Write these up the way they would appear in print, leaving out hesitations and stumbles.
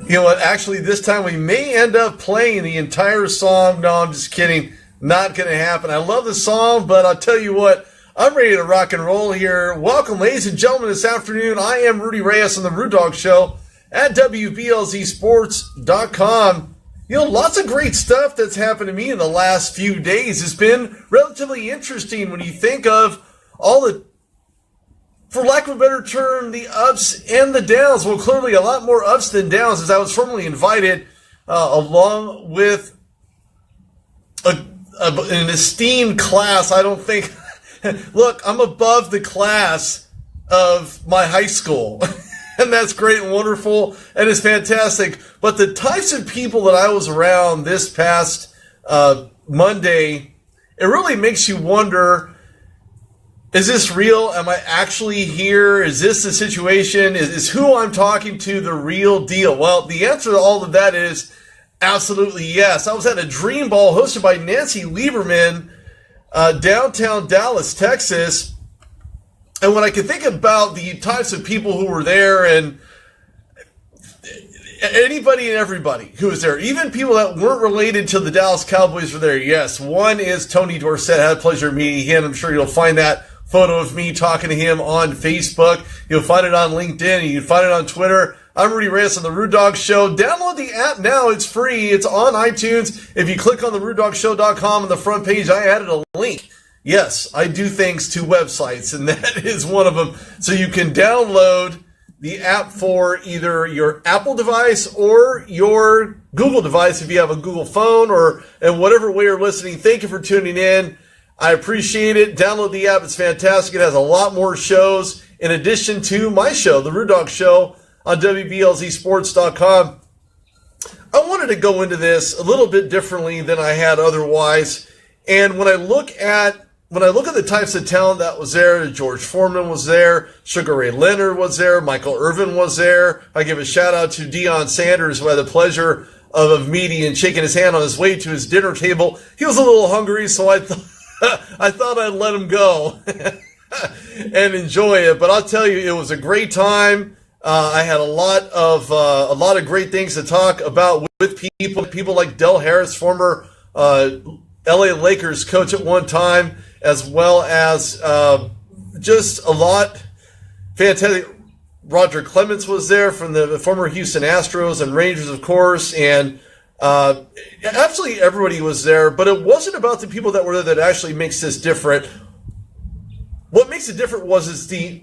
You know what? Actually, this time we may end up playing the entire song. No, I'm just kidding. Not going to happen. I love the song, but I'll tell you what, I'm ready to rock and roll here. Welcome, ladies and gentlemen, this afternoon. I am Rudy Reyes on the Rude Dog Show at WBLZSports.com. You know, lots of great stuff that's happened to me in the last few days. It's been relatively interesting when you think of all the, for lack of a better term, the ups and the downs. Well, clearly a lot more ups than downs, as I was formally invited along with an esteemed class. I don't think, look, I'm above the class of my high school. And that's great and wonderful, and it's fantastic. But the types of people that I was around this past Monday, it really makes you wonder, is this real? Am I actually here? Is this the situation? Is who I'm talking to the real deal? Well, the answer to all of that is absolutely yes. I was at a Dream Ball hosted by Nancy Lieberman, downtown Dallas, Texas. And when I can think about the types of people who were there, and anybody and everybody who was there, even people that weren't related to the Dallas Cowboys were there. Yes, one is Tony Dorsett. I had the pleasure of meeting him. I'm sure you'll find that photo of me talking to him on Facebook. You'll find it on LinkedIn. You can find it on Twitter. I'm Rudy Reyes on the Rude Dog Show. Download the app now. It's free. It's on iTunes. If you click on the RudeDogShow.com on the front page, I added a link. Yes, I do things to websites, and that is one of them. So you can download the app for either your Apple device or your Google device if you have a Google phone, or in whatever way you're listening. Thank you for tuning in. I appreciate it. Download the app. It's fantastic. It has a lot more shows in addition to my show, The Rude Dog Show, on WBLZSports.com. I wanted to go into this a little bit differently than I had otherwise. And when I look at the types of talent that was there, George Foreman was there, Sugar Ray Leonard was there, Michael Irvin was there. I give a shout out to Deion Sanders, who I had the pleasure of meeting and shaking his hand on his way to his dinner table. He was a little hungry, so I thought I'd let him go and enjoy it. But I'll tell you, it was a great time. I had a lot of great things to talk about with people like Del Harris, former LA Lakers coach at one time, as well as just a lot fantastic. Roger Clemens was there from the former Houston Astros and Rangers, of course, and absolutely everybody was there. But it wasn't about the people that were there that actually makes this different. What makes it different is the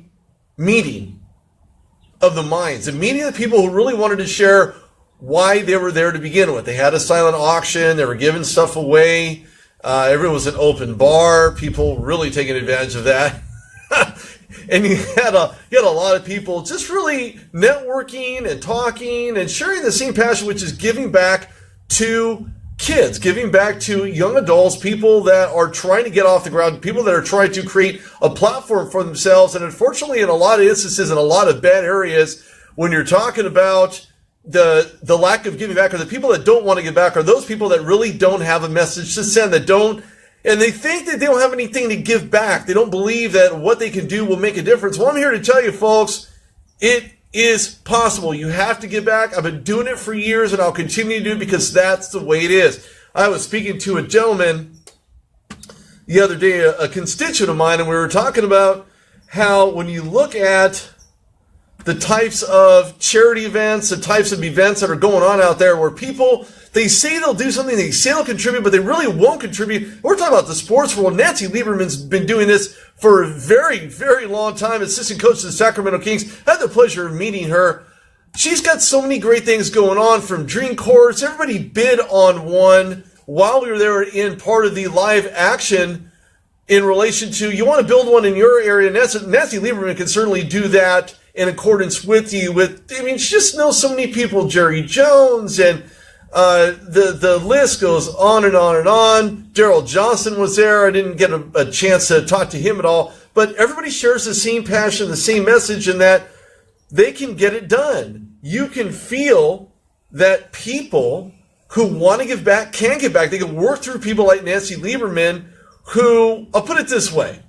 meeting of the minds, the meeting of the people who really wanted to share why they were there to begin with. They had a silent auction. They were giving stuff away. Everyone was an open bar. People really taking advantage of that. And you had a lot of people just really networking and talking and sharing the same passion, which is giving back to kids, giving back to young adults, people that are trying to get off the ground, people that are trying to create a platform for themselves. And unfortunately, in a lot of instances, in a lot of bad areas, when you're talking about the lack of giving back, or the people that don't want to give back, are those people that really don't have a message to send, and they think that they don't have anything to give back. They don't believe that what they can do will make a difference. Well, I'm here to tell you, folks, it is possible. You have to give back. I've been doing it for years, and I'll continue to do it because that's the way it is. I was speaking to a gentleman the other day, a constituent of mine, and we were talking about how when you look at the types of charity events, the types of events that are going on out there where people, they say they'll do something, they say they'll contribute, but they really won't contribute. We're talking about the sports world. Nancy Lieberman's been doing this for a very, very long time. Assistant coach to the Sacramento Kings. I had the pleasure of meeting her. She's got so many great things going on, from dream courts. Everybody bid on one while we were there in part of the live action in relation to, you want to build one in your area. Nancy Lieberman can certainly do that in accordance with you. She just knows so many people, Jerry Jones, and the list goes on and on and on. Daryl Johnson was there. I didn't get a chance to talk to him at all, but everybody shares the same passion, the same message, in that they can get it done. You can feel that people who want to give back can give back. They can work through people like Nancy Lieberman, who, I'll put it this way,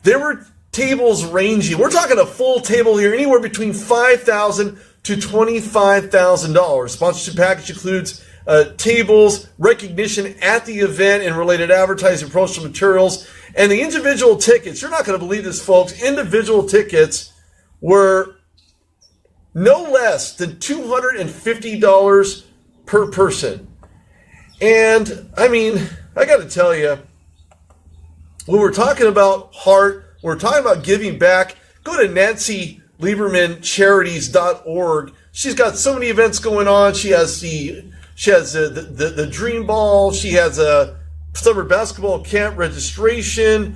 there were tables ranging, we're talking a full table here, anywhere between $5,000 to $25,000. Sponsorship package includes tables, recognition at the event, and related advertising, promotional materials. And the individual tickets, you're not going to believe this, folks, individual tickets were no less than $250 per person. And, I mean, I got to tell you, when we're talking about heart, when we're talking about giving back, go to NancyLiebermanCharities.org. She's got so many events going on. She has the Dream Ball. She has a summer basketball camp registration.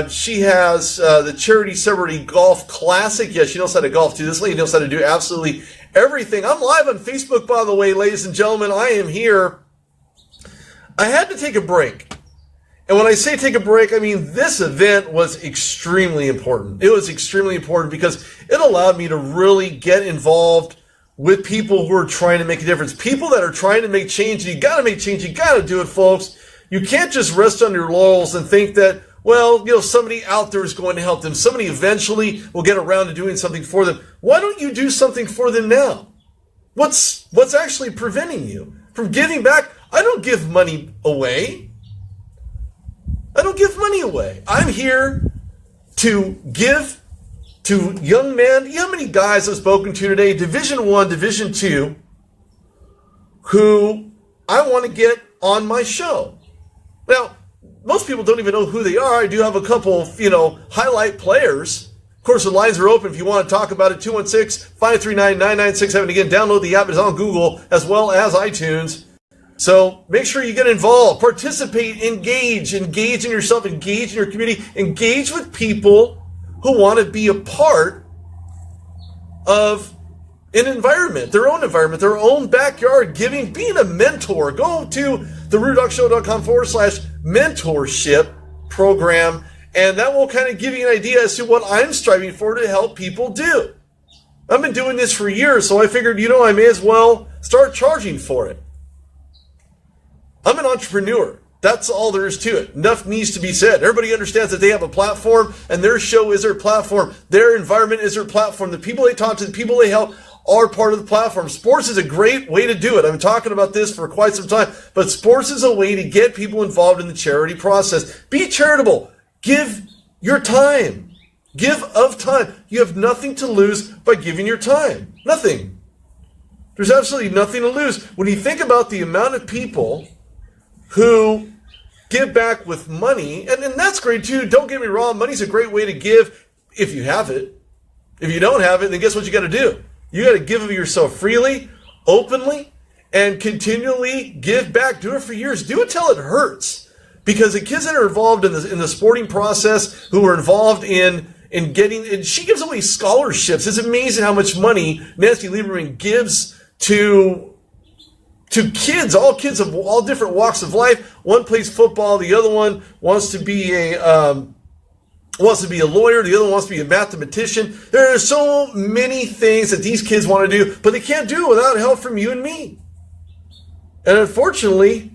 She has the Charity Celebrity Golf Classic. Yeah, she knows how to golf too. This lady knows how to do absolutely everything. I'm live on Facebook, by the way, ladies and gentlemen. I am here. I had to take a break. And when I say take a break, I mean this event was extremely important. It was extremely important because it allowed me to really get involved with people who are trying to make a difference. People that are trying to make change. You got to make change. You got to do it, folks. You can't just rest on your laurels and think that, well, somebody out there is going to help them. Somebody eventually will get around to doing something for them. Why don't you do something for them now? What's actually preventing you from giving back? I don't give money away. I don't give money away. I'm here to give to young men. You know how many guys I've spoken to today, Division I, Division II, who I want to get on my show. Now, most people don't even know who they are. I do have a couple of, highlight players. Of course, the lines are open if you want to talk about it. 216-539-9967. Again, download the app. It's on Google as well as iTunes. So make sure you get involved, participate, engage in yourself, engage in your community, engage with people who want to be a part of an environment, their own backyard, being a mentor. Go to therudocshow.com/mentorship program, and that will kind of give you an idea as to what I'm striving for to help people do. I've been doing this for years, so I figured, I may as well start charging for it. I'm an entrepreneur. That's all there is to it. Enough needs to be said. Everybody understands that they have a platform, and their show is their platform. Their environment is their platform. The people they talk to, the people they help are part of the platform. Sports is a great way to do it. I've been talking about this for quite some time, but sports is a way to get people involved in the charity process. Be charitable. Give your time. Give of time. You have nothing to lose by giving your time. Nothing. There's absolutely nothing to lose. When you think about the amount of people who give back with money, and that's great too. Don't get me wrong, money's a great way to give if you have it. If you don't have it, then guess what you got to do? You got to give of yourself freely, openly, and continually give back. Do it for years. Do it till it hurts. Because the kids that are involved in the sporting process, who are involved in getting, and she gives away scholarships. It's amazing how much money Nancy Lieberman gives to kids, all of all different walks of life. One plays football, the other one wants to be a lawyer, the other one wants to be a mathematician. There are so many things that these kids want to do, but they can't do it without help from you and me. And unfortunately,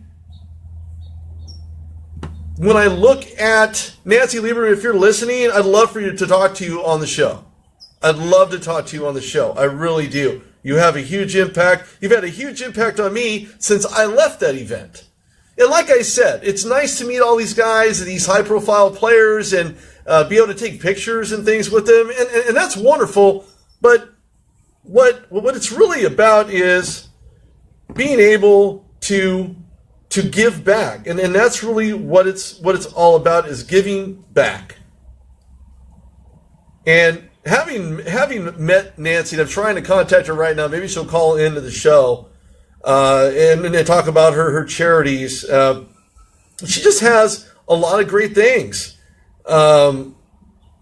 when I look at Nancy Lieberman, if you're listening, I'd love for you to talk to you on the show. I'd love to talk to you on the show. I really do. You have a huge impact. You've had a huge impact on me since I left that event. And like I said, it's nice to meet all these guys, these high-profile players, and be able to take pictures and things with them. And that's wonderful. But what it's really about is being able to give back. And that's really what it's all about, is giving back. And having met Nancy, and I'm trying to contact her right now. Maybe she'll call into the show and talk about her charities. She just has a lot of great things. A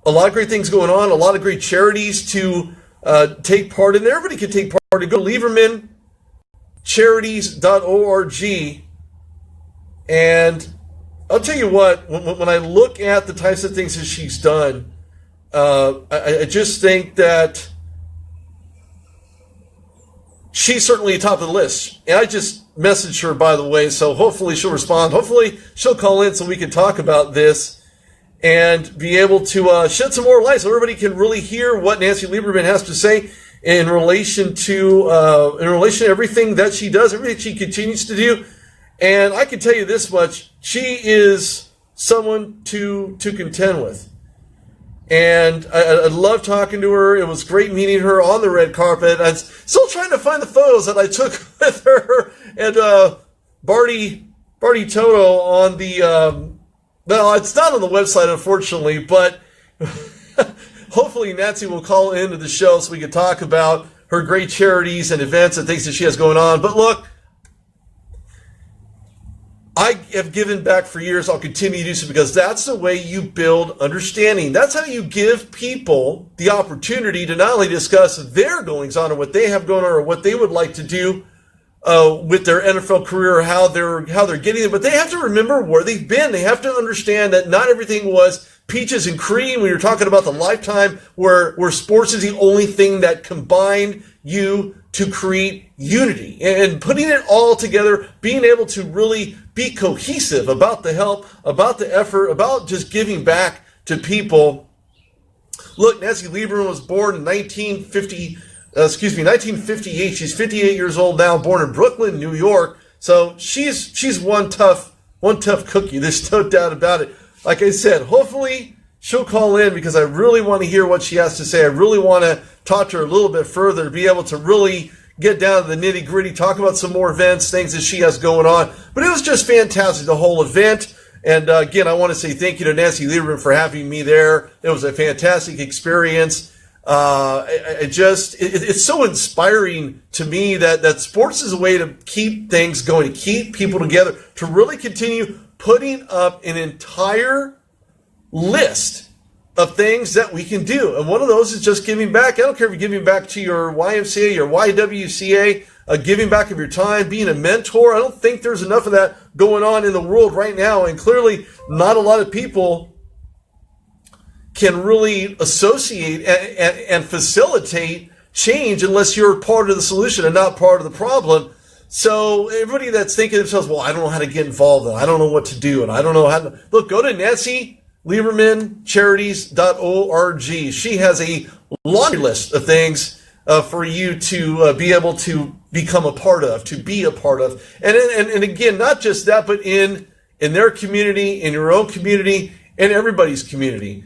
lot of great things going on. A lot of great charities to take part in. Everybody can take part in. Go to LiebermanCharities.org. And I'll tell you what, when I look at the types of things that she's done, I just think that she's certainly top of the list. And I just messaged her, by the way, so hopefully she'll respond. Hopefully she'll call in so we can talk about this and be able to shed some more light so everybody can really hear what Nancy Lieberman has to say. in relation to everything that she does, everything she continues to do. And I can tell you this much: she is someone to contend with. And I love talking to her. It was great meeting her on the red carpet. I'm still trying to find the photos that I took with her and Barty Toto on the. No, it's not on the website, unfortunately, but hopefully Nancy will call into the show so we can talk about her great charities and events and things that she has going on. But look, I have given back for years. I'll continue to do so because that's the way you build understanding. That's how you give people the opportunity to not only discuss their goings on or what they have going on or what they would like to do with their NFL career, or how they're getting it, but they have to remember where they've been. They have to understand that not everything was peaches and cream when you're talking about the lifetime where sports is the only thing that combined you to create unity, and putting it all together, being able to really be cohesive about the help, about the effort, about just giving back to people. Look, Nancy Lieberman was born in 1958. She's 58 years old now, born in Brooklyn, New York. So she's one tough cookie. There's no doubt about it. Like I said, hopefully she'll call in because I really want to hear what she has to say. I really want to talk to her a little bit further, to be able to really get down to the nitty gritty, talk about some more events, things that she has going on. But it was just fantastic, the whole event. And again, I want to say thank you to Nancy Lieberman for having me there. It was a fantastic experience. It's so inspiring to me that sports is a way to keep things going, to keep people together, to really continue putting up an entire list of things that we can do. And one of those is just giving back. I don't care if you're giving back to your YMCA, your YWCA, giving back of your time, being a mentor. I don't think there's enough of that going on in the world right now. And clearly not a lot of people can really associate and facilitate change unless you're part of the solution and not part of the problem. So everybody that's thinking to themselves, well, I don't know how to get involved, and I don't know what to do, and I don't know how to... Look, go to NancyLiebermanCharities.org. She has a laundry list of things for you to be able to become a part of, to be a part of. And again, not just that, but in their community, in your own community, in everybody's community.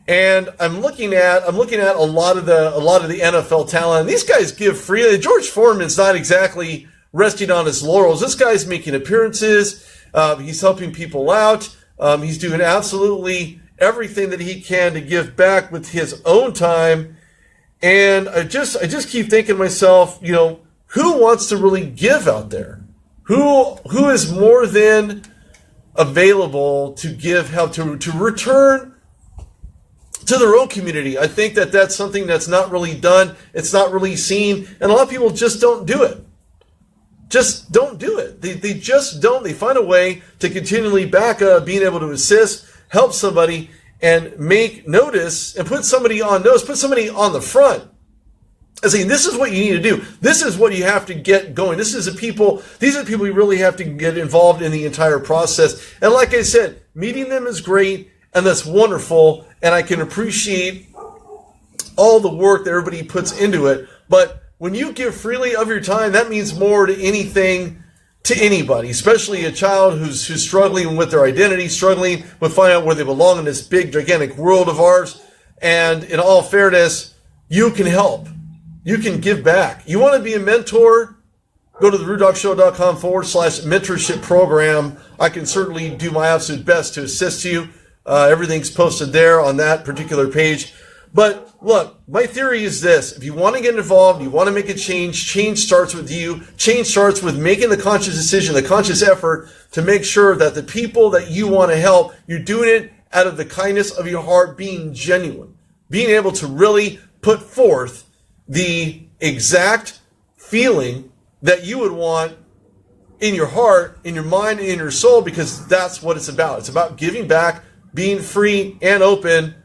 And I'm looking at a lot of the NFL talent. And these guys give freely. George Foreman's not exactly resting on his laurels. This guy's making appearances. He's helping people out. He's doing absolutely everything that he can to give back with his own time. And I just keep thinking to myself, who wants to really give out there? Who is more than available to give help, to return to their own community? I think that's something that's not really done. It's not really seen. And a lot of people just don't do it. Just don't do it. They just don't. They find a way to continually back up, being able to assist, help somebody, and make notice, and put somebody on notice, put somebody on the front. And saying, this is what you need to do. This is what you have to get going. These are the people you really have to get involved in the entire process. And like I said, meeting them is great, and that's wonderful, and I can appreciate all the work that everybody puts into it. But when you give freely of your time, that means more to anything, to anybody, especially a child who's struggling with their identity, struggling with finding out where they belong in this big, gigantic world of ours. And in all fairness, you can help. You can give back. You want to be a mentor? Go to therudockshow.com/mentorship program. I can certainly do my absolute best to assist you. Everything's posted there on that particular page. But look, my theory is this. If you want to get involved, you want to make a change starts with you. Change starts with making the conscious decision, the conscious effort to make sure that the people that you want to help, you're doing it out of the kindness of your heart, being genuine, being able to really put forth the exact feeling that you would want in your heart, in your mind, and in your soul, because that's what it's about. It's about giving back, being free and open.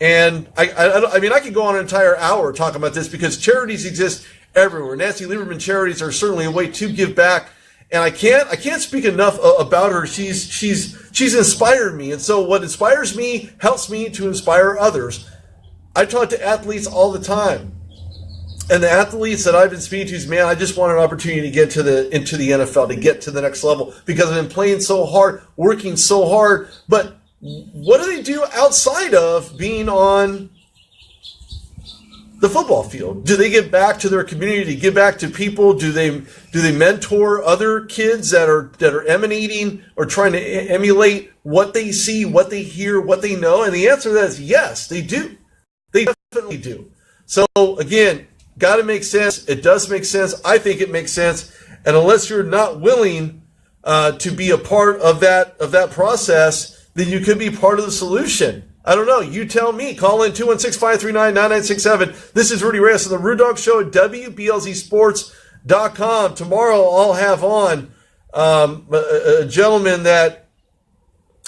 And I mean, I could go on an entire hour talking about this because charities exist everywhere. Nancy Lieberman charities are certainly a way to give back. And I can't speak enough about her. She's inspired me. And so what inspires me helps me to inspire others. I talk to athletes all the time. And the athletes that I've been speaking to, man, I just want an opportunity to get into the NFL, to get to the next level, because I've been playing so hard, working so hard. But what do they do outside of being on the football field? Do they give back to their community, give back to people? Do they mentor other kids that are emanating or trying to emulate what they see, what they hear, what they know? And the answer to that is yes, they do. They definitely do. So again, got to make sense. It does make sense. I think it makes sense. And unless you're not willing to be a part of that process, then you could be part of the solution. I don't know. You tell me. Call in 216-539-9967. This is Rudy Reyes on the Rude Dog Show at WBLZSports.com. Tomorrow I'll have on a gentleman that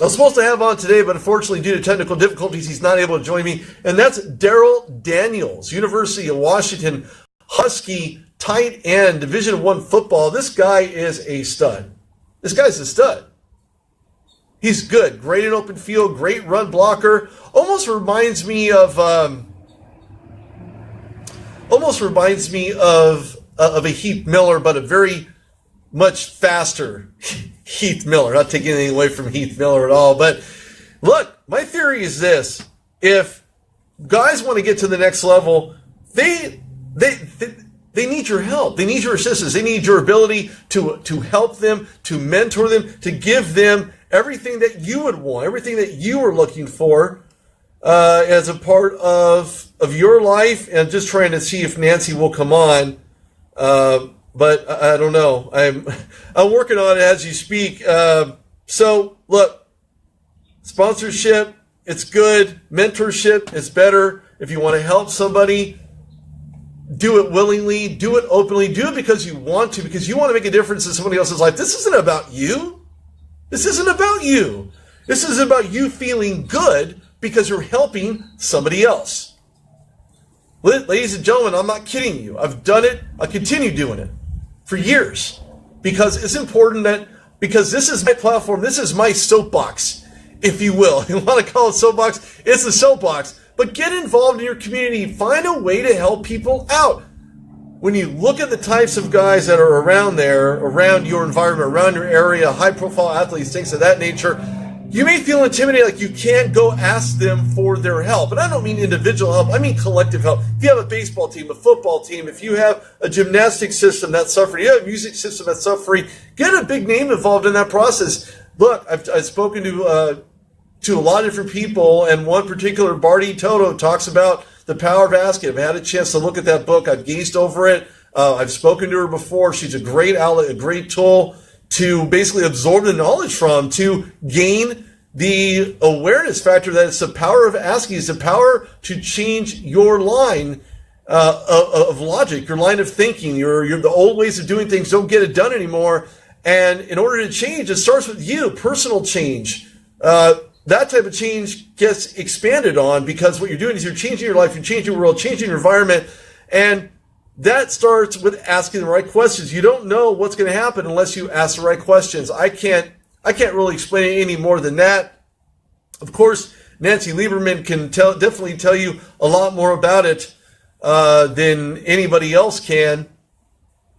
I was supposed to have on today, but unfortunately due to technical difficulties, he's not able to join me. And that's Daryl Daniels, University of Washington Husky tight end, Division I football. This guy is a stud. This guy's a stud. He's good. Great in open field. Great run blocker. Almost reminds me of a Heath Miller, but a very much faster Heath Miller. Not taking anything away from Heath Miller at all. But look, my theory is this. If guys want to get to the next level, they need your help. They need your assistance. They need your ability to help them, to mentor them, to give them everything that you would want, everything that you were looking for as a part of your life, and just trying to see if Nancy will come on. But I don't know. I'm working on it as you speak. So look, sponsorship, it's good. Mentorship is better. If you want to help somebody, do it willingly, do it openly, do it because you want to, because you want to make a difference in somebody else's life. This isn't about you. This isn't about you. This is about you feeling good because you're helping somebody else. Ladies and gentlemen, I'm not kidding you. I've done it. I'll continue doing it for years because it's important because this is my platform. This is my soapbox, if you will. You want to call it soapbox? It's a soapbox. But get involved in your community. Find a way to help people out. When you look at the types of guys that are around there, around your environment, around your area, high-profile athletes, things of that nature, you may feel intimidated, like you can't go ask them for their help. And I don't mean individual help. I mean collective help. If you have a baseball team, a football team, if you have a gymnastics system that's suffering, you have a music system that's suffering, get a big name involved in that process. Look, I've spoken to a lot of different people, and one particular, Barty Toto, talks about the power of asking. I've had a chance to look at that book. I've gazed over it. I've spoken to her before. She's a great outlet, a great tool to basically absorb the knowledge from, to gain the awareness factor that it's the power of asking. It's the power to change your line of logic, your line of thinking, the old ways of doing things don't get it done anymore. And in order to change, it starts with you, personal change. That type of change gets expanded on because what you're doing is you're changing your life, you're changing your world, changing your environment, and that starts with asking the right questions. You don't know what's going to happen unless you ask the right questions. I can't really explain it any more than that. Of course, Nancy Lieberman can definitely tell you a lot more about it than anybody else can,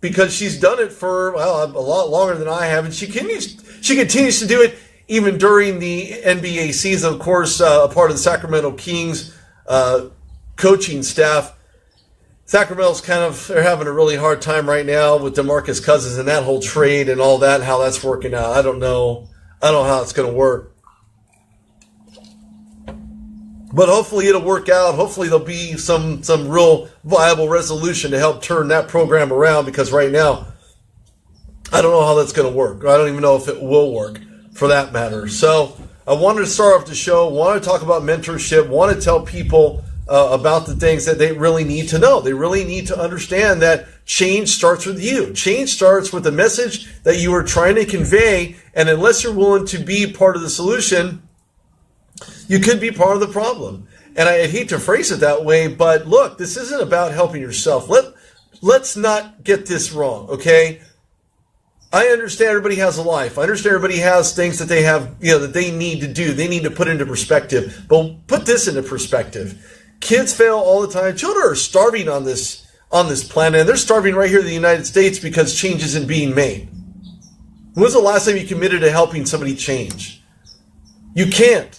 because she's done it for a lot longer than I have, and she continues to do it even during the NBA season. Of course, a part of the Sacramento Kings coaching staff. Sacramento's they're having a really hard time right now with DeMarcus Cousins and that whole trade and all that, how that's working out. I don't know how it's going to work. But hopefully it'll work out. Hopefully there'll be some real viable resolution to help turn that program around, because right now, I don't know how that's going to work. I don't even know if it will work, for that matter. So I wanted to start off the show, wanted to talk about mentorship, want to tell people about the things that they really need to know. They really need to understand that change starts with you. Change starts with the message that you are trying to convey, and unless you're willing to be part of the solution, you could be part of the problem. And I hate to phrase it that way, but look, this isn't about helping yourself. Let's not get this wrong, okay? I understand everybody has a life. I understand everybody has things that they have, that they need to do. They need to put into perspective. But put this into perspective. Kids fail all the time. Children are starving on this on this planet, and they're starving right here in the United States because change isn't being made. When was the last time you committed to helping somebody change? You can't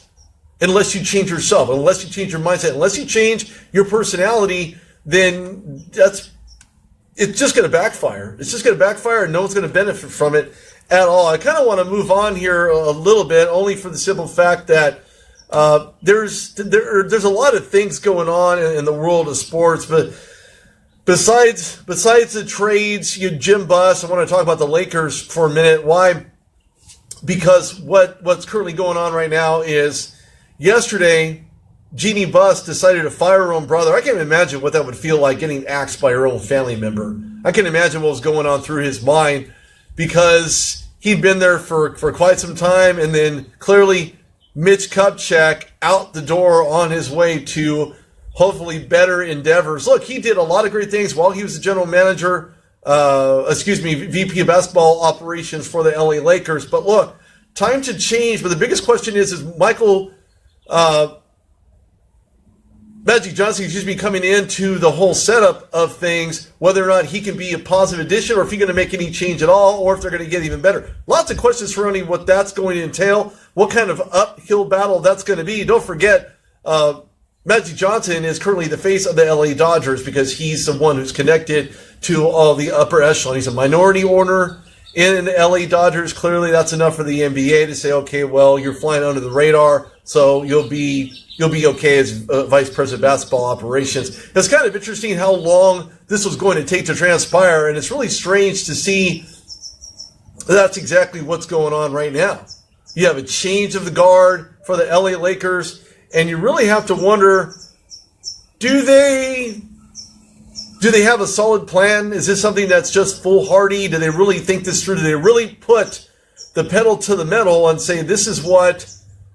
unless you change yourself, unless you change your mindset, unless you change your personality, then it's just going to backfire. It's just going to backfire, and no one's going to benefit from it at all. I kind of want to move on here a little bit, only for the simple fact that there's a lot of things going on in the world of sports, but besides the trades, Jim Buss, I want to talk about the Lakers for a minute. Why? Because what's currently going on right now is yesterday, Jeannie Buss decided to fire her own brother. I can't imagine what that would feel like, getting axed by her own family member. I can imagine what was going on through his mind, because he'd been there for quite some time, and then clearly Mitch Kupchak out the door on his way to hopefully better endeavors. Look, he did a lot of great things while he was the general manager, VP of basketball operations for the LA Lakers. But look, time to change. But the biggest question is Michael Magic Johnson, coming into the whole setup of things, whether or not he can be a positive addition, or if he's going to make any change at all, or if they're going to get even better. Lots of questions surrounding what that's going to entail, what kind of uphill battle that's going to be. Don't forget, Magic Johnson is currently the face of the LA Dodgers, because he's the one who's connected to all the upper echelon. He's a minority owner in the LA Dodgers. Clearly, that's enough for the NBA to say, okay, well, you're flying under the radar, so you'll be okay as vice president of basketball operations. It's kind of interesting how long this was going to take to transpire, and it's really strange to see that's exactly what's going on right now. You have a change of the guard for the LA Lakers, and you really have to wonder, do they have a solid plan? Is this something that's just foolhardy? Do they really think this through? Do they really put the pedal to the metal and say, this is what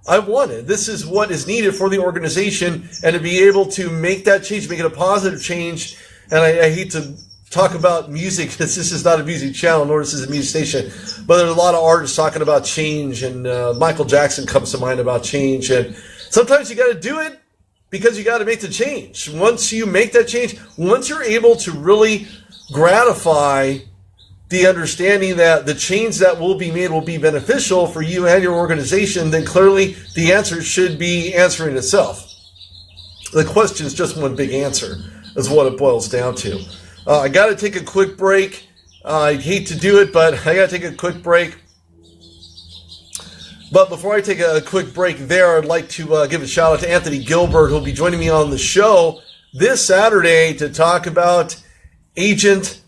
I wanted, this is what is needed for the organization, and to be able to make that change, make it a positive change? And I hate to talk about music, because this is not a music channel, nor this is a music station, but there's a lot of artists talking about change, and Michael Jackson comes to mind about change. And sometimes you got to do it because you got to make the change. Once you make that change, once you're able to really gratify the understanding that the change that will be made will be beneficial for you and your organization, then clearly the answer should be answering itself. The question is just one big answer, is what it boils down to. I got to take a quick break. I hate to do it, but I got to take a quick break. But before I take a quick break there, I'd like to give a shout out to Anthony Gilbert, who'll be joining me on the show this Saturday to talk about agent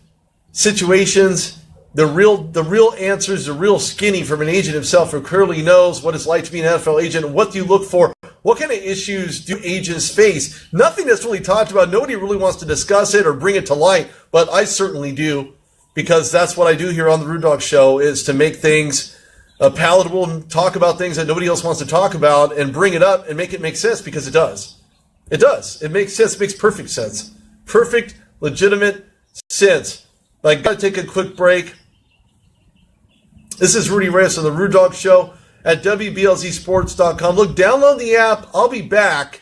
situations, the real answers, the real skinny from an agent himself, who clearly knows what it's like to be an NFL agent. What do you look for? What kind of issues do agents face? Nothing that's really talked about. Nobody really wants to discuss it or bring it to light, but I certainly do, because that's what I do here on the Rude Dog Show, is to make things palatable and talk about things that nobody else wants to talk about, and bring it up and make it make sense, because it does. It does. It makes sense. It makes perfect sense. Perfect, legitimate sense. I got to take a quick break. This is Rudy Reyes on the Rude Dog Show at WBLZSports.com. Look, download the app. I'll be back.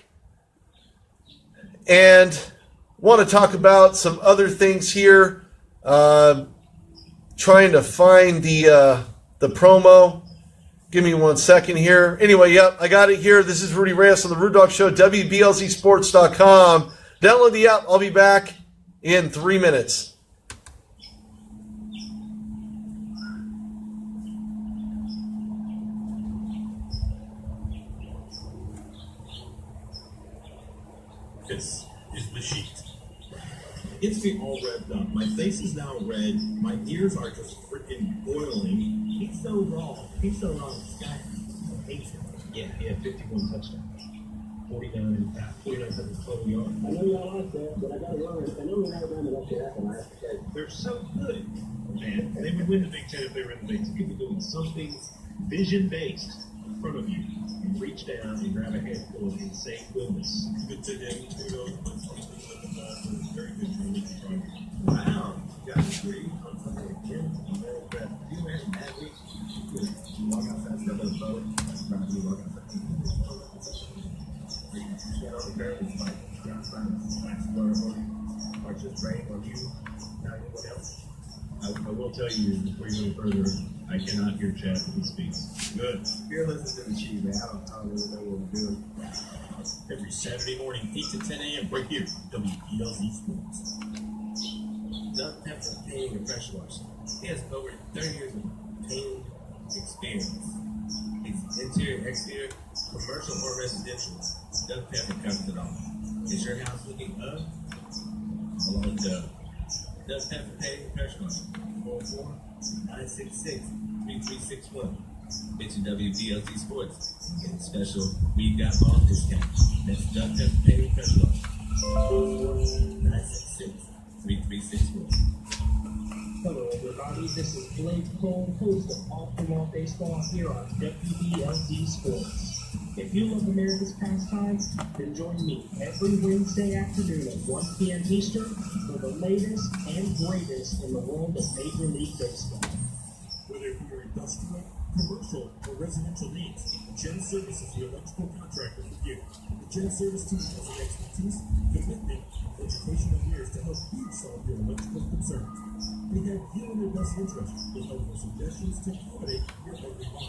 And want to talk about some other things here. Trying to find the promo. Give me 1 second here. Anyway, yep, I got it here. This is Rudy Reyes on the Rude Dog Show, WBLZSports.com. Download the app. I'll be back in 3 minutes. This is the sheet. It's me all revved up. My face is now red. My ears are just freaking boiling. He's so raw. He's so raw. Sky hates him. Yeah, he had 51 touchdowns. 49 total yards. I know y'all like that, but I got to learn. I know we're not going to let you happen. I have to say. They're so good, man. They would win the Big Ten if they were in the Big Ten. People doing something vision-based in front of you. You reach down and grab a handful of insane goodness. Good today. Very good training. Wow. You got to agree on something again. You had a bad week. You walk outside, step on the boat. That's about you walk outside. Get on the curb, it's like, outside, explore, or just preying on you, not anyone else? I will tell you before you go further, I cannot hear Chad when he speaks. Good. You're listening to the chief, man. I don't really know what we're doing. Every Saturday morning, 8 to 10 a.m. right here, WPLZ Sports. Doug Pepper painting and pressure washing. He has over 30 years of painting experience. It's interior, exterior, commercial or residential. Doug Pepper covers it all. Is your house looking up? Hello, Doug. Doug Pepper painting and pressure washing. 44966-3361. Mention WPLZ Sports. Get a special We Got Off discount. That's Doug Pepper painting and pressure washing. 44966-3361. Hello everybody, this is Blake Cole, host of Off the Wall Baseball here on WPLZ Sports. If you love America's pastime, then join me every Wednesday afternoon at 1 p.m. Eastern for the latest and greatest in the world of Major League Baseball. Whether for your industrial, commercial, or residential needs, Gen Service is the electrical contractor for you. The Gen Service team has an expertise, commitment, and educational years to help you solve your electrical concerns. They have you and your best interest with helpful suggestions to accommodate your every want.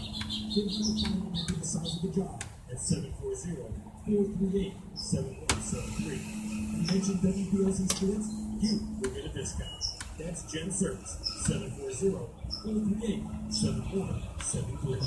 Give them a call and do the size of the job at 740-438-7173. You mention WPLZ Sports, you will get a discount. That's Gen Service, 740-438-7173.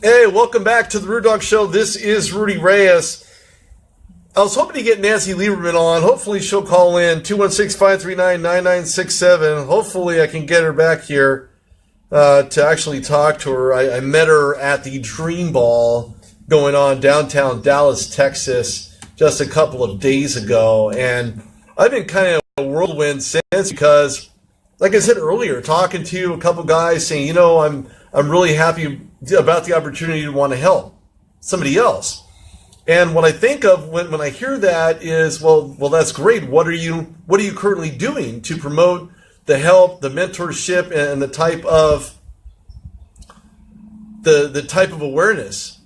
Hey, welcome back to the Rude Dog Show. This is Rudy Reyes. I was hoping to get Nancy Lieberman on. Hopefully she'll call in 216-539-9967. Hopefully I can get her back here to actually talk to her. I met her at the Dream Ball going on downtown Dallas, Texas, just a couple of days ago. And I've been kind of a whirlwind since because, like I said earlier, talking to a couple guys saying, you know, I'm really happy about the opportunity to want to help somebody else. And what I think of when I hear that is, well, that's great. What are you currently doing to promote the help, the mentorship, and the type of awareness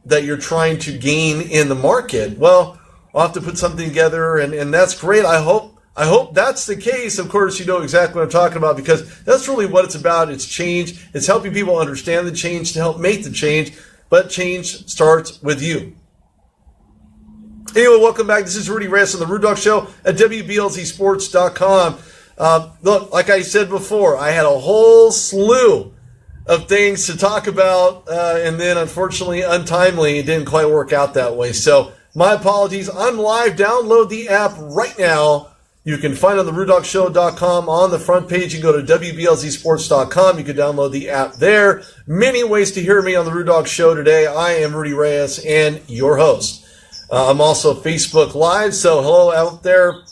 that you're trying to gain in the market? Well, I'll have to put something together, and that's great. I hope that's the case. Of course, you know exactly what I'm talking about because that's really what it's about. It's change. It's helping people understand the change to help make the change, but change starts with you. Anyway, welcome back. This is Rudy Reyes on the Rude Dog Show at WBLZSports.com. Look, like I said before, I had a whole slew of things to talk about, and then unfortunately, untimely, it didn't quite work out that way. So my apologies. I'm live. Download the app right now. You can find it on the RudeDogShow.com. On the front page, you can go to WBLZSports.com. You can download the app there. Many ways to hear me on the Rude Dog Show today. I am Rudy Reyes and your host. I'm also Facebook Live, so hello out there.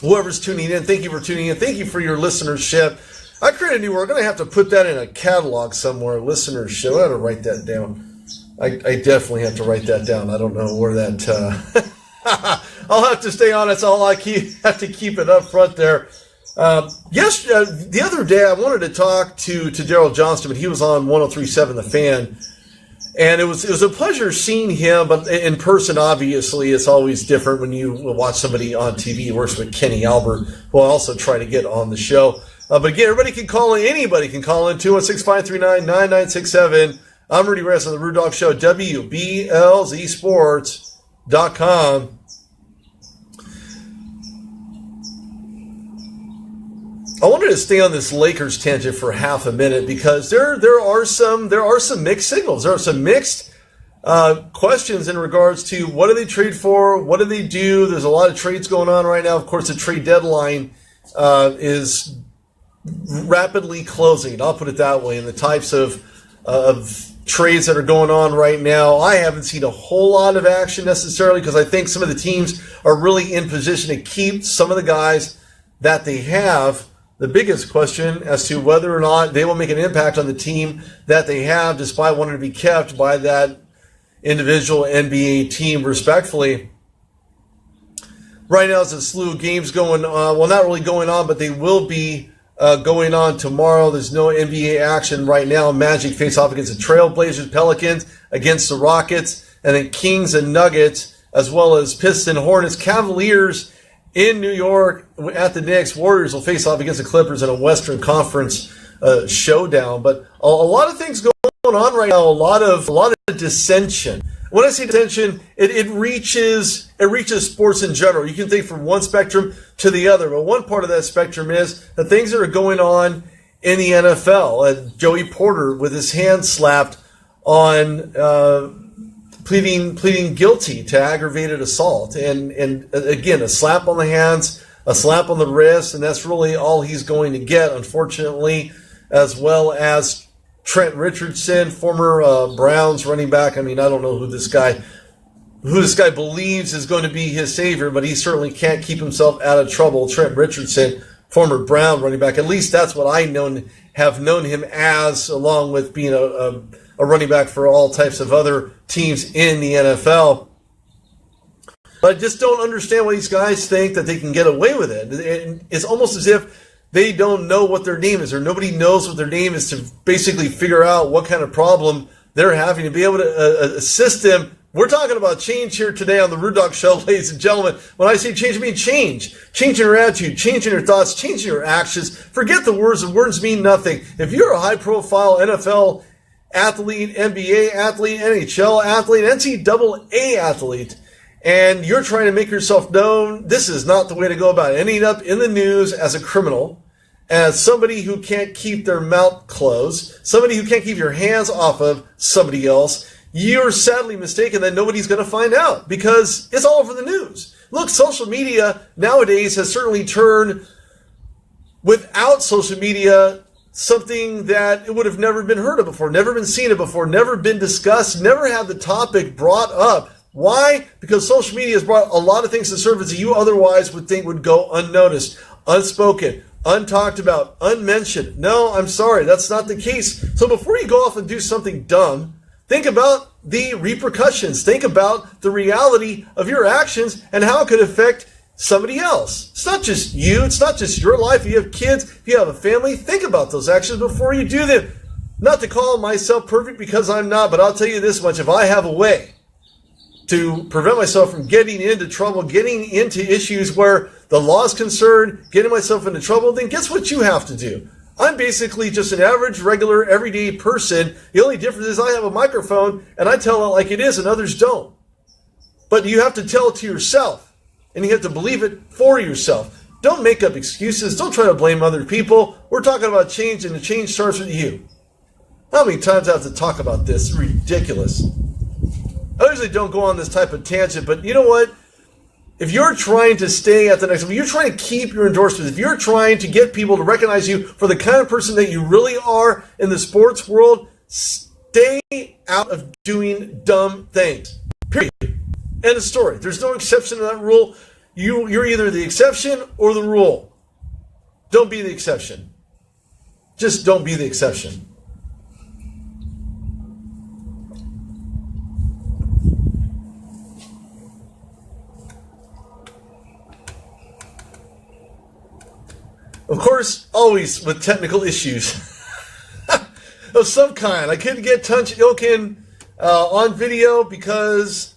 Whoever's tuning in, thank you for tuning in. Thank you for your listenership. I created a new word. I'm going to have to put that in a catalog somewhere, listenership. I have to write that down. I definitely have to write that down. I don't know where that... I'll have to stay on it. So I have to keep it up front there. The other day I wanted to talk to Daryl Johnston, but he was on 103.7 The Fan, and it was a pleasure seeing him. But in person, obviously, it's always different when you watch somebody on TV. He works with Kenny Albert, who I also try to get on the show. But again, everybody can call in. Anybody can call in 216-539-9967. I'm Rudy Reyes on the Rude Dog Show, WBLZSports.com. I wanted to stay on this Lakers tangent for half a minute because there are some mixed signals. There are some mixed questions in regards to what do they trade for, what do they do. There's a lot of trades going on right now. Of course, the trade deadline is rapidly closing. I'll put it that way. And the types of trades that are going on right now, I haven't seen a whole lot of action necessarily because I think some of the teams are really in position to keep some of the guys that they have. the biggest question as to whether or not they will make an impact on the team that they have, despite wanting to be kept by that individual NBA team, respectfully. Right now, there's a slew of games going on. Well, not really going on, but they will be going on tomorrow. There's no NBA action right now. Magic face off against the Trailblazers, Pelicans against the Rockets, and then Kings and Nuggets, as well as Pistons, Hornets, Cavaliers in New York at the Knicks. Warriors will face off against the Clippers in a Western Conference showdown. But a lot of things going on right now. A lot of dissension. When I say dissension, it reaches sports in general. You can think from one spectrum to the other, but one part of that spectrum is the things that are going on in the NFL. Joey Porter with his hand slapped on pleading guilty to aggravated assault, and again, a slap on the hands, a slap on the wrist, and that's really all he's going to get, unfortunately, as well as Trent Richardson, former Browns running back. I mean, I don't know who this guy believes is going to be his savior, but he certainly can't keep himself out of trouble. Trent Richardson, former Brown running back. At least that's what I have known him as, along with being a running back for all types of other teams in the NFL. But I just don't understand why these guys think that they can get away with it. It's almost as if they don't know what their name is, or nobody knows what their name is, to basically figure out what kind of problem they're having to be able to assist them. We're talking about change here today on the Rude Dog Show, ladies and gentlemen. When I say change, I mean change. Changing your attitude, changing your thoughts, changing your actions. Forget the words. The words mean nothing. If you're a high-profile NFL athlete, NBA athlete, NHL athlete, NCAA athlete, and you're trying to make yourself known, this is not the way to go about it. Ending up in the news as a criminal, as somebody who can't keep their mouth closed, somebody who can't keep your hands off of somebody else, you're sadly mistaken that nobody's going to find out because it's all over the news. Look, social media nowadays has certainly turned, without social media, something that it would have never been heard of before, never been seen of before, never been discussed, never had the topic brought up. Why? Because social media has brought a lot of things to the surface that you otherwise would think would go unnoticed, unspoken, untalked about, unmentioned. No, I'm sorry, that's not the case. So before you go off and do something dumb, think about the repercussions. Think about the reality of your actions and how it could affect somebody else. It's not just you. It's not just your life. If you have kids, if you have a family, think about those actions before you do them. Not to call myself perfect, because I'm not, but I'll tell you this much. If I have a way to prevent myself from getting into trouble, getting into issues where the law is concerned, getting myself into trouble, then guess what you have to do? I'm basically just an average, regular, everyday person. The only difference is I have a microphone and I tell it like it is and others don't. But you have to tell it to yourself, and you have to believe it for yourself. Don't make up excuses. Don't try to blame other people. We're talking about change, and the change starts with you. How many times I have to talk about this? It's ridiculous. I usually don't go on this type of tangent, but you know what? If you're trying to stay at the next level, you're trying to keep your endorsements, if you're trying to get people to recognize you for the kind of person that you really are in the sports world, stay out of doing dumb things. Period. End of story. There's no exception to that rule. You're either the exception or the rule. Don't be the exception. Just don't be the exception. Of course, always with technical issues of some kind. I couldn't get Tunch Ilkin on video because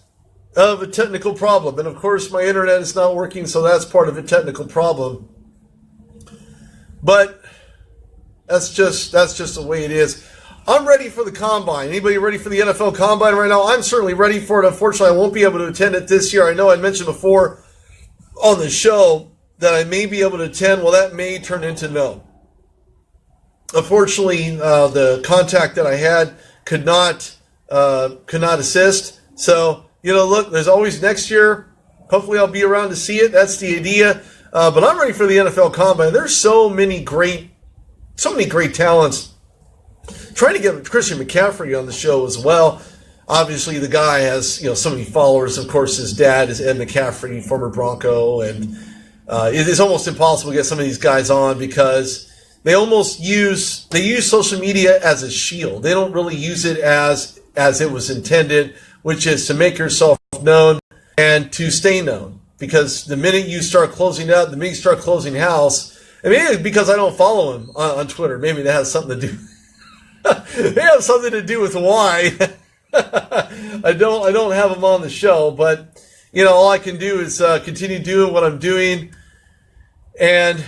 of a technical problem. And of course, my internet is not working, so that's part of a technical problem. But that's just the way it is. I'm ready for the Combine. Anybody ready for the NFL Combine right now? I'm certainly ready for it. Unfortunately, I won't be able to attend it this year. I know I mentioned before on the show that I may be able to attend. Well, that may turn into no. Unfortunately, the contact that I had could not assist. So, look, there's always next year. Hopefully I'll be around to see it. That's the idea. But I'm ready for the NFL Combine. There's so many great talents. Trying to get Christian McCaffrey on the show as well. Obviously, the guy has, so many followers. Of course, his dad is Ed McCaffrey, former Bronco, and It is almost impossible to get some of these guys on because they use social media as a shield. They don't really use it as it was intended, which is to make yourself known and to stay known. Because the minute you start closing up, the minute you start closing house, and maybe it's because I don't follow him on Twitter. Maybe that has something to do. They have something to do with why I don't have him on the show. But all I can do is continue doing what I'm doing, and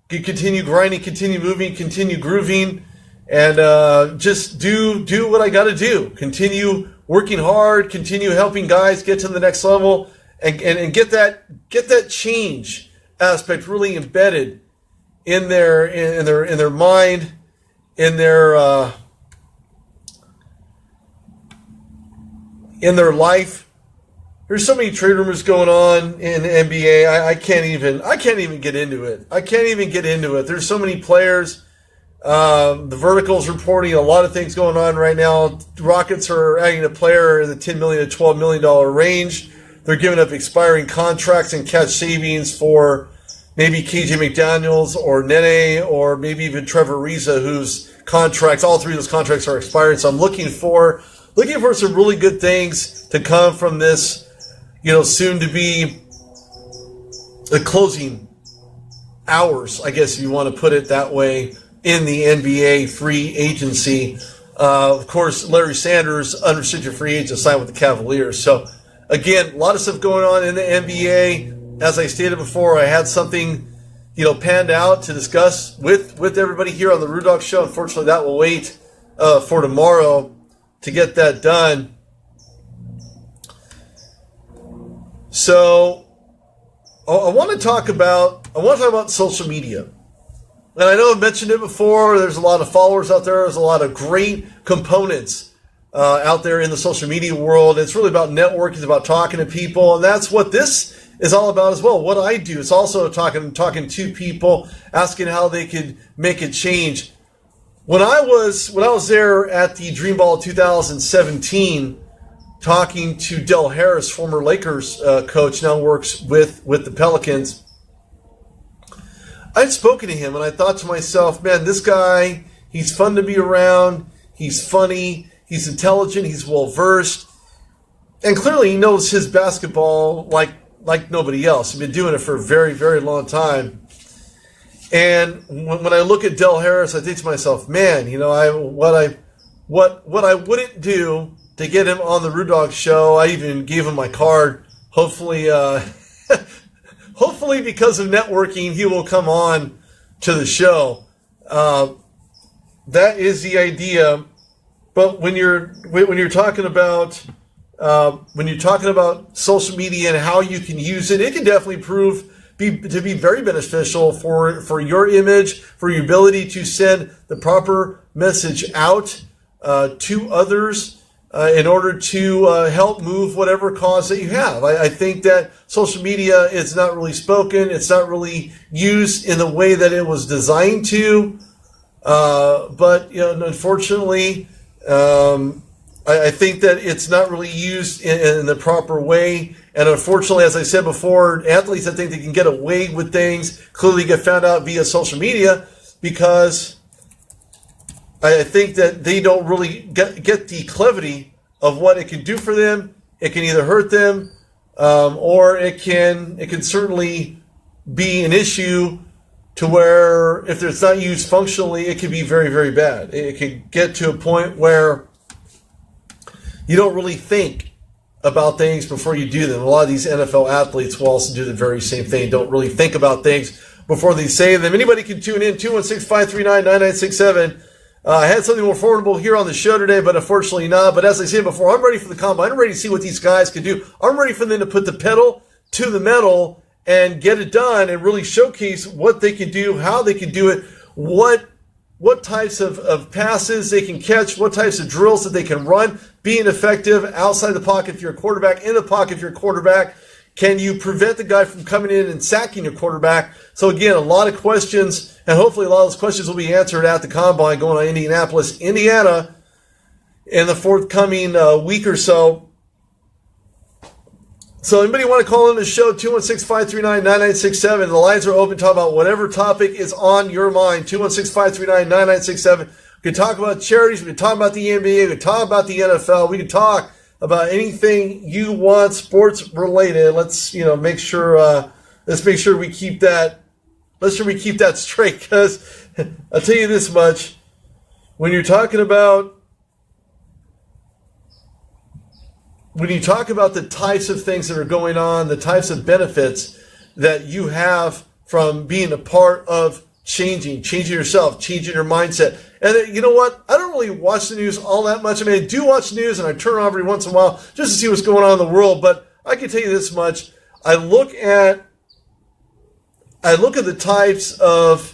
continue grinding, continue moving, continue grooving, and just do what I got to do. Continue working hard, continue helping guys get to the next level, and get that change aspect really embedded in their mind, in their life. There's so many trade rumors going on in the NBA. I can't even get into it. There's so many players. The Vertical's reporting a lot of things going on right now. The Rockets are adding a player in the $10 million to $12 million range. They're giving up expiring contracts and cash savings for maybe KJ McDaniels or Nene or maybe even Trevor Ariza, whose contracts, all three of those contracts are expiring. So I'm looking for some really good things to come from this, soon to be the closing hours, I guess if you want to put it that way, in the NBA free agency. Of course, Larry Sanders, unrestricted free agent, signed with the Cavaliers. So, again, a lot of stuff going on in the NBA. As I stated before, I had something, panned out to discuss with everybody here on the Rude Dog Show. Unfortunately, that will wait for tomorrow to get that done. So, I want to talk about social media. And I know I've mentioned it before. There's a lot of followers out there. There's a lot of great components out there in the social media world. It's really about networking. It's about talking to people. And that's what this is all about as well. What I do is also talking to people, asking how they could make a change. When I was there at the Dream Ball 2017, talking to Del Harris, former Lakers coach, now works with the Pelicans, I'd spoken to him and I thought to myself, man, this guy, he's fun to be around. He's funny. He's intelligent. He's well-versed. And clearly he knows his basketball like nobody else. He's been doing it for a very, very long time. And when I look at Del Harris, I think to myself, man, what I wouldn't do to get him on the Rude Dog Show, I even gave him my card. Hopefully, hopefully because of networking, he will come on to the show. That is the idea. But when you're talking about social media and how you can use it, it can definitely prove to be very beneficial for your image, for your ability to send the proper message out to others in order to help move whatever cause that you have. I think that social media is not really spoken. It's not really used in the way that it was designed to. But unfortunately, I think that it's not really used in the proper way. And unfortunately, as I said before, athletes, I think they can get away with things, clearly get found out via social media, because I think that they don't really get the clevity of what it can do for them. It can either hurt them, or it can certainly be an issue to where if it's not used functionally, it can be very, very bad. It can get to a point where you don't really think about things before you do them. A lot of these NFL athletes will also do the very same thing. Don't really think about things before they say them. Anybody can tune in, 216-539-9967. I had something more formidable here on the show today, but unfortunately not. But as I said before, I'm ready for the combine. I'm ready to see what these guys can do. I'm ready for them to put the pedal to the metal and get it done and really showcase what they can do, how they can do it, what types of passes they can catch, what types of drills that they can run, being effective outside the pocket if you're a quarterback, in the pocket if you're a quarterback. Can you prevent the guy from coming in and sacking your quarterback? So again, a lot of questions, and hopefully a lot of those questions will be answered at the combine going on Indianapolis, Indiana in the forthcoming week or so. So anybody want to call in the show, 216-539-9967. The lines are open. Talk about whatever topic is on your mind, 216-539-9967. We can talk about charities. We can talk about the NBA. We can talk about the NFL. We can talk about anything you want sports related. Let's make sure we keep that. Let's sure we keep that straight, because I'll tell you this much: when you talk about the types of things that are going on, the types of benefits that you have from being a part of changing yourself, changing your mindset. And you know what? I don't really watch the news all that much. I mean, I do watch the news and I turn on every once in a while just to see what's going on in the world. But I can tell you this much. I look at the types of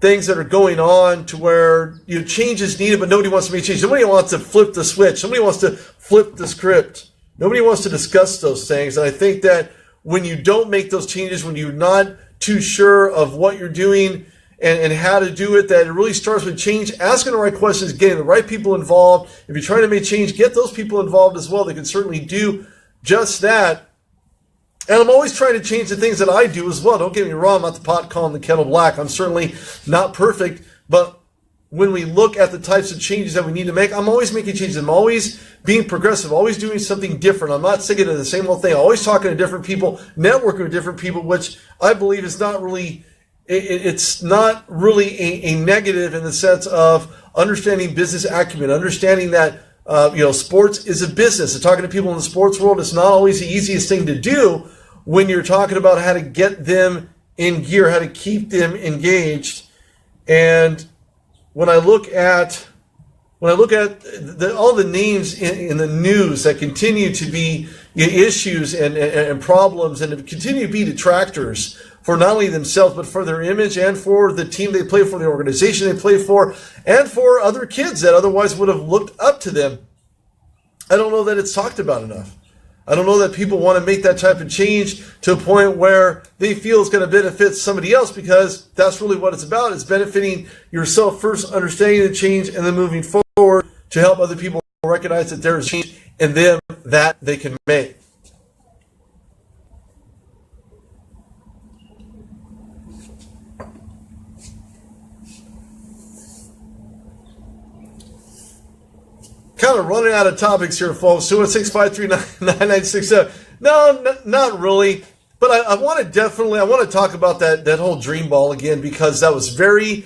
things that are going on to where change is needed, but nobody wants to make change. Nobody wants to flip the switch. Nobody wants to flip the script. Nobody wants to discuss those things. And I think that when you don't make those changes, when you're not too sure of what you're doing and how to do it, that it really starts with change, asking the right questions, getting the right people involved. If you're trying to make change, get those people involved as well. They can certainly do just that. And I'm always trying to change the things that I do as well. Don't get me wrong, I'm not the pot calling the kettle black. I'm certainly not perfect. But when we look at the types of changes that we need to make, I'm always making changes. I'm always being progressive, always doing something different. I'm not sticking to the same old thing. I'm always talking to different people, networking with different people, which I believe is not really, it's not really a negative in the sense of understanding business acumen, understanding that sports is a business. And talking to people in the sports world is not always the easiest thing to do when you're talking about how to get them in gear, how to keep them engaged. And when I look at all the names in the news that continue to be issues and problems and continue to be detractors for not only themselves but for their image and for the team they play for, the organization they play for, and for other kids that otherwise would have looked up to them, I don't know that it's talked about enough. I don't know that people want to make that type of change to a point where they feel it's going to benefit somebody else, because that's really what it's about. It's benefiting yourself first, understanding the change, and then moving forward to help other people recognize that there is change in them that they can make. Kind of running out of topics here, folks. 216-539-9967. No, not really. But I want to talk about that whole dream ball again, because that was very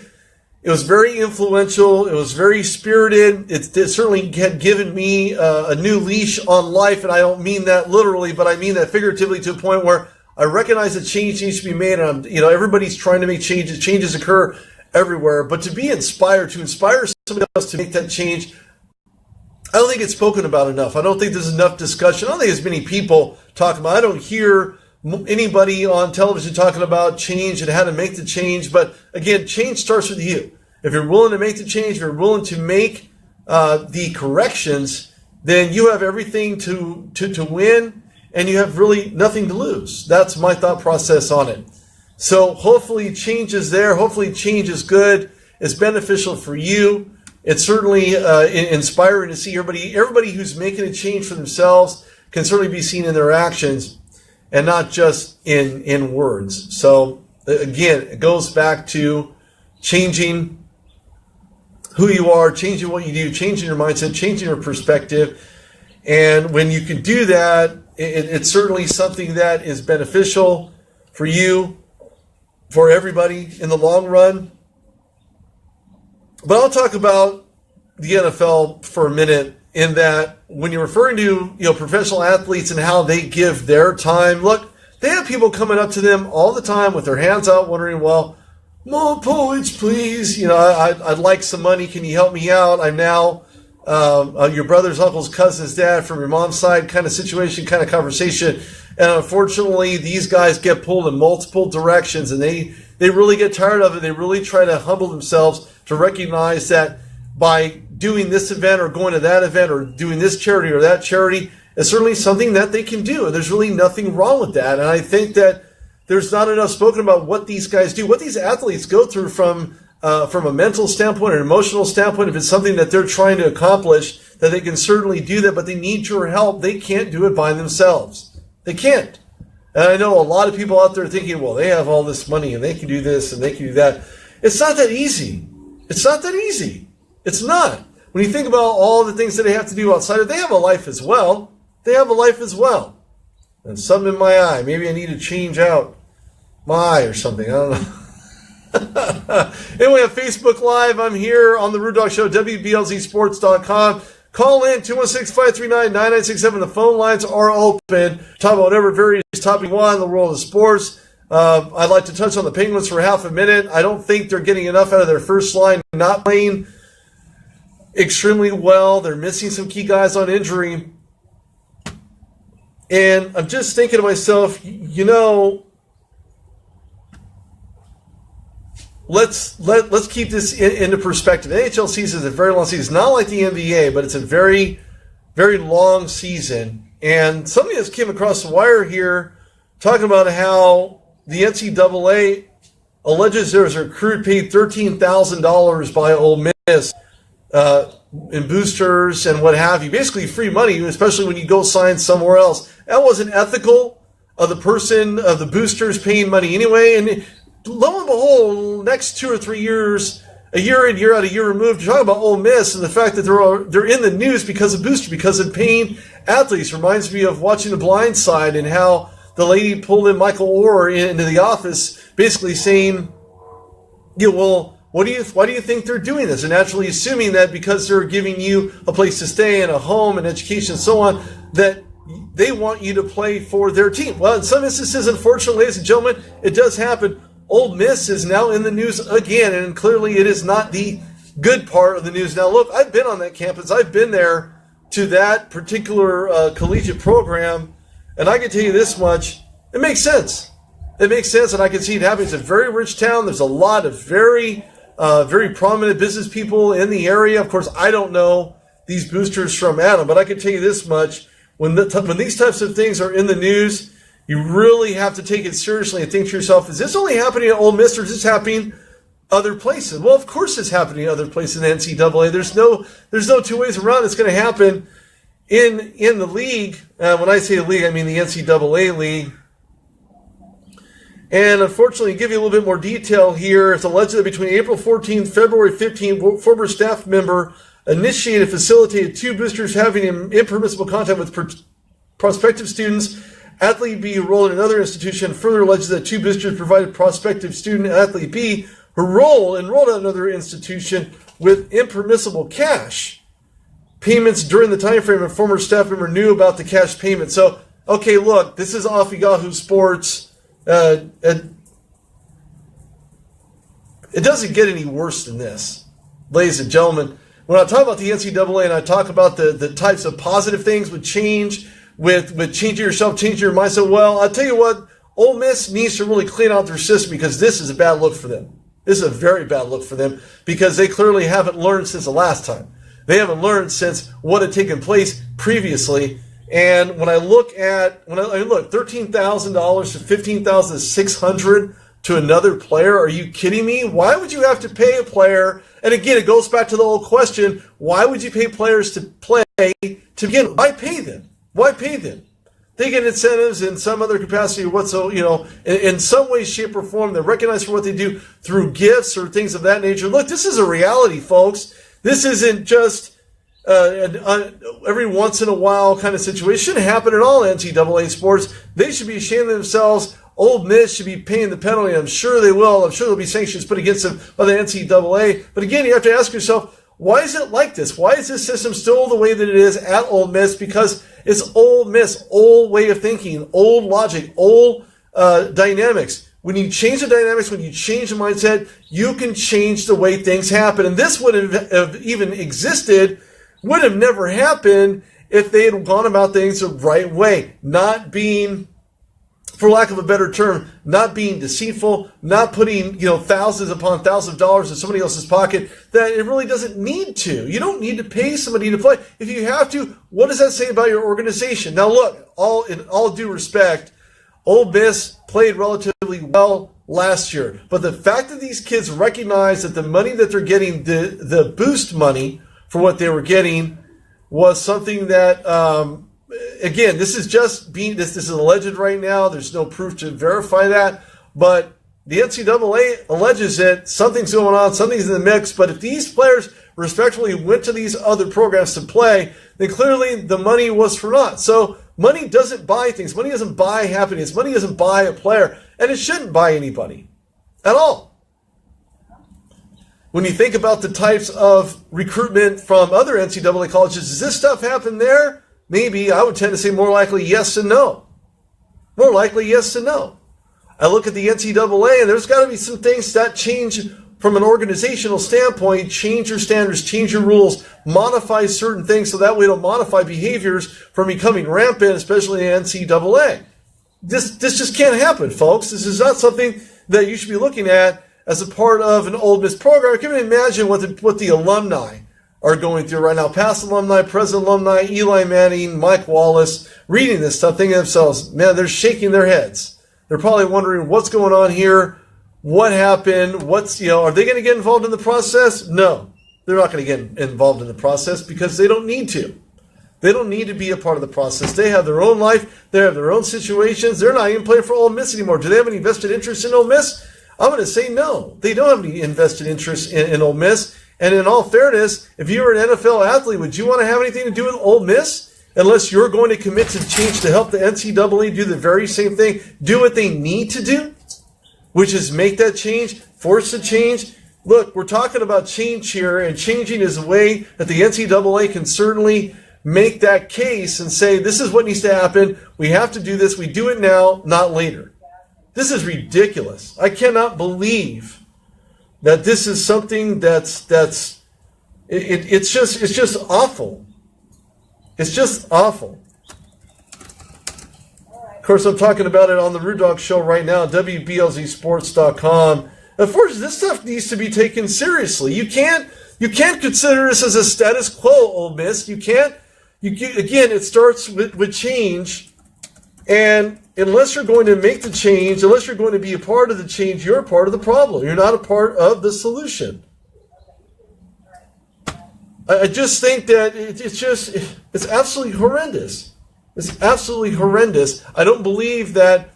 influential. It was very spirited. It certainly had given me a new leash on life, and I don't mean that literally, but I mean that figuratively, to a point where I recognize that change needs to be made, and everybody's trying to make changes. Changes occur everywhere, but to be inspired, to inspire somebody else to make that change, I don't think it's spoken about enough. I don't think there's enough discussion. I don't think there's many people talking about it. I don't hear anybody on television talking about change and how to make the change. But again, change starts with you. If you're willing to make the change, if you're willing to make the corrections, then you have everything to win, and you have really nothing to lose. That's my thought process on it. So hopefully change is there. Hopefully change is good. It's beneficial for you. It's certainly inspiring to see everybody who's making a change for themselves can certainly be seen in their actions and not just in words. So again, it goes back to changing who you are, changing what you do, changing your mindset, changing your perspective. And when you can do that, it's certainly something that is beneficial for you, for everybody in the long run. But I'll talk about the NFL for a minute, in that when you're referring to professional athletes and how they give their time, look, they have people coming up to them all the time with their hands out wondering, well, more points, please. I'd like some money. Can you help me out? I'm now your brother's uncle's cousin's dad from your mom's side kind of situation, kind of conversation. And unfortunately, these guys get pulled in multiple directions, and they really get tired of it. They really try to humble themselves to recognize that by doing this event or going to that event or doing this charity or that charity is certainly something that they can do. And there's really nothing wrong with that. And I think that there's not enough spoken about what these guys do, what these athletes go through from a mental standpoint or an emotional standpoint. If it's something that they're trying to accomplish, that they can certainly do that, but they need your help. They can't do it by themselves. They can't. And I know a lot of people out there thinking, well, they have all this money and they can do this and they can do that. It's not that easy. It's not that easy. It's not. When you think about all the things that they have to do outside of, they have a life as well. They have a life as well. And something in my eye. Maybe I need to change out my eye or something. I don't know. Anyway, on Facebook Live, I'm here on the Rude Dog Show, WBLZSports.com. Call in 216-539-9967. The phone lines are open. Talk about whatever various topic you want in the world of sports. I'd like to touch on the Penguins for half a minute. I don't think they're getting enough out of their first line, not playing extremely well. They're missing some key guys on injury. And I'm just thinking to myself, you know, let's keep this into perspective. The NHL season is a very long season. It's not like the NBA, but it's a very, very long season. And somebody just came across the wire here talking about how the NCAA alleges there's a recruit paid $13,000 by Ole Miss in boosters and what have you. Basically free money, especially when you go sign somewhere else. That wasn't ethical of the person, of the boosters paying money anyway. And lo and behold, next 2 or 3 years, a year in, year out, a year removed, you're talking about Ole Miss and the fact that they're in the news because of booster, because of paying athletes. Reminds me of watching The Blind Side and how the lady pulled in Michael Orr into the office, basically saying, "Yeah, well, why do you think they're doing this?" And naturally assuming that because they're giving you a place to stay and a home and education and so on, that they want you to play for their team. Well, in some instances, unfortunately, ladies and gentlemen, it does happen. Ole Miss is now in the news again, and clearly it is not the good part of the news. Now, look, I've been on that campus. I've been there to that particular collegiate program, and I can tell you this much. It makes sense. It makes sense, and I can see it happening. It's a very rich town. There's a lot of very prominent business people in the area. Of course, I don't know these boosters from Adam, but I can tell you this much. When these types of things are in the news, you really have to take it seriously and think to yourself, is this only happening at Ole Miss or is this happening other places? Well, of course it's happening in other places in the NCAA. There's no two ways around. It's going to happen in the league. When I say the league, I mean the NCAA league. And unfortunately, to give you a little bit more detail here, it's alleged that between April 14th and February 15th, former staff member initiated, facilitated 2 boosters having impermissible contact with prospective students. Athlete B enrolled in another institution. Further alleges that 2 boosters provided prospective student athlete B, who enrolled at another institution, with impermissible cash payments during the time frame. A former staff member knew about the cash payment. So, okay, look, this is off Yahoo Sports. It doesn't get any worse than this, ladies and gentlemen. When I talk about the NCAA and I talk about the types of positive things with change, with changing yourself, changing your mindset, well, I'll tell you what, Ole Miss needs to really clean out their system because this is a bad look for them. This is a very bad look for them because they clearly haven't learned since the last time. They haven't learned since what had taken place previously. And when I look $13,000 to $15,600 to another player, are you kidding me? Why would you have to pay a player? And again, it goes back to the old question, why would you pay players to play to begin? Why pay them? Why pay them? They get incentives in some other capacity or whatsoever, in some way, shape, or form. They're recognized for what they do through gifts or things of that nature. Look, this is a reality, folks. This isn't just every once in a while kind of situation. It shouldn't happen at all in NCAA sports. They should be ashamed of themselves. Ole Miss should be paying the penalty. I'm sure they will. I'm sure there'll be sanctions put against them by the NCAA. But again, you have to ask yourself, why is it like this? Why is this system still the way that it is at Ole Miss? Because it's Ole Miss, old way of thinking, old logic, old dynamics. When you change the dynamics, when you change the mindset, you can change the way things happen. And this wouldn't have even existed, would have never happened if they had gone about things the right way. Not being, for lack of a better term, not being deceitful, not putting, thousands upon thousands of dollars in somebody else's pocket that it really doesn't need to. You don't need to pay somebody to play. If you have to, what does that say about your organization? Now look, in all due respect, Ole Miss played relatively well last year. But the fact that these kids recognize that the money that they're getting, the boost money for what they were getting, was something that again, this is just this is alleged right now. There's no proof to verify that, but the NCAA alleges that something's going on, something's in the mix. But if these players respectfully went to these other programs to play, then clearly the money was for naught. So money doesn't buy things. Money doesn't buy happiness. Money doesn't buy a player, and it shouldn't buy anybody at all. When you think about the types of recruitment from other NCAA colleges, does this stuff happen there? Maybe. I would tend to say more likely yes and no. More likely yes and no. I look at the NCAA, and there's got to be some things that change from an organizational standpoint. Change your standards, change your rules, modify certain things so that way it'll modify behaviors from becoming rampant, especially in NCAA. This just can't happen, folks. This is not something that you should be looking at as a part of an Ole Miss program. I can imagine what the alumni are going through right now. Past alumni, present alumni, Eli Manning, Mike Wallace, reading this stuff, thinking to themselves, man, they're shaking their heads. They're probably wondering what's going on here, what happened, are they going to get involved in the process? No, they're not going to get involved in the process because they don't need to. They don't need to be a part of the process. They have their own life. They have their own situations. They're not even playing for Ole Miss anymore. Do they have any vested interest in Ole Miss? I'm going to say no. They don't have any invested interest in Ole Miss. And in all fairness, if you were an NFL athlete, would you want to have anything to do with Ole Miss? Unless you're going to commit to change to help the NCAA do the very same thing, do what they need to do, which is make that change, force the change. Look, we're talking about change here, and changing is a way that the NCAA can certainly make that case and say, this is what needs to happen. We have to do this. We do it now, not later. This is ridiculous. I cannot believe that this is something it's just awful. It's just awful. Of course, I'm talking about it on the Rude Dog Show right now, WBLZsports.com. Unfortunately, this stuff needs to be taken seriously. You can't consider this as a status quo, Ole Miss. Again, it starts with change. And unless you're going to make the change, unless you're going to be a part of the change, you're a part of the problem. You're not a part of the solution. I just think that it's absolutely horrendous. It's absolutely horrendous. I don't believe that,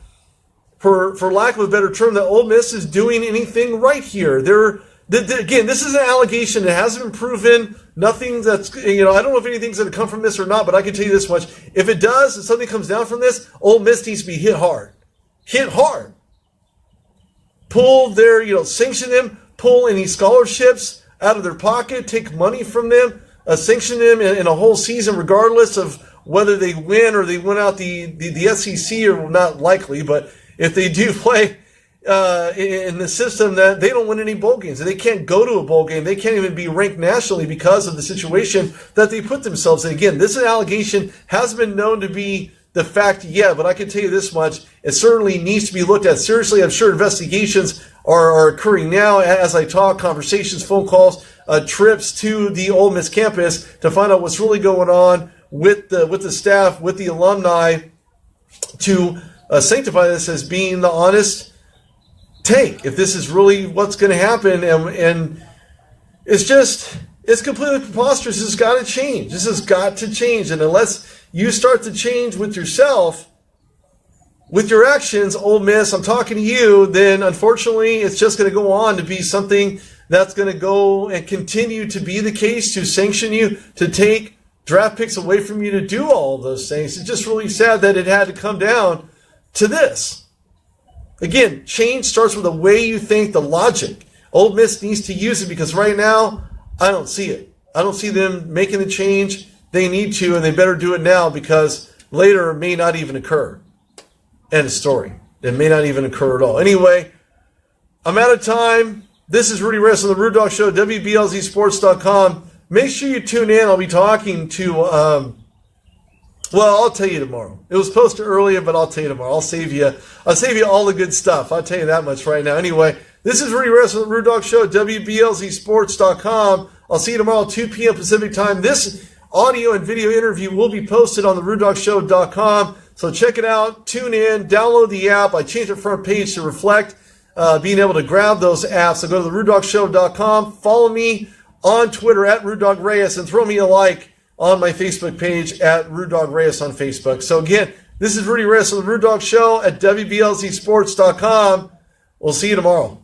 for lack of a better term, that Ole Miss is doing anything right here. Again, this is an allegation. It hasn't been proven. Nothing that's, I don't know if anything's going to come from this or not, but I can tell you this much. If it does, if something comes down from this, Ole Miss needs to be hit hard. Hit hard. Sanction them, pull any scholarships out of their pocket, take money from them, sanction them in a whole season, regardless of whether they win or they win out the SEC, or not likely, but if they do play in the system, that they don't win any bowl games, and they can't go to a bowl game. They can't even be ranked nationally because of the situation that they put themselves in. Again, this allegation hasn't been known to be the fact yet, but I can tell you this much. It certainly needs to be looked at seriously. I'm sure investigations are occurring now as I talk, conversations, phone calls, trips to the Ole Miss campus to find out what's really going on with the staff, with the alumni, to sanctify this as being the honest take, if this is really what's going to happen. And it's completely preposterous. This has got to change. This has got to change. And unless you start to change with yourself, with your actions, Ole Miss, I'm talking to you, then unfortunately it's just going to go on to be something that's going to go and continue to be the case, to sanction you, to take draft picks away from you, to do all of those things. It's just really sad that it had to come down to this. Again, change starts with the way you think, the logic. Ole Miss needs to use it, because right now, I don't see it. I don't see them making the change. They need to, and they better do it now, because later it may not even occur. End of story. It may not even occur at all. Anyway, I'm out of time. This is Rudy Reyes on the Rude Dog Show, WBLZsports.com. Make sure you tune in. I'll be talking to... I'll tell you tomorrow. It was posted earlier, but I'll tell you tomorrow. I'll save you all the good stuff. I'll tell you that much right now. Anyway, this is Rudy Reyes on the Rude Dog Show, WBLZsports.com. I'll see you tomorrow, 2 p.m. Pacific time. This audio and video interview will be posted on the RudeDogShow.com. So check it out. Tune in. Download the app. I changed the front page to reflect being able to grab those apps. So go to the RudeDogShow.com. Follow me on Twitter at RudeDogReyes, and throw me a like on my Facebook page at Rude Dog Reyes on Facebook. So again, this is Rudy Reyes on the Rude Dog Show at WBLZsports.com. We'll see you tomorrow.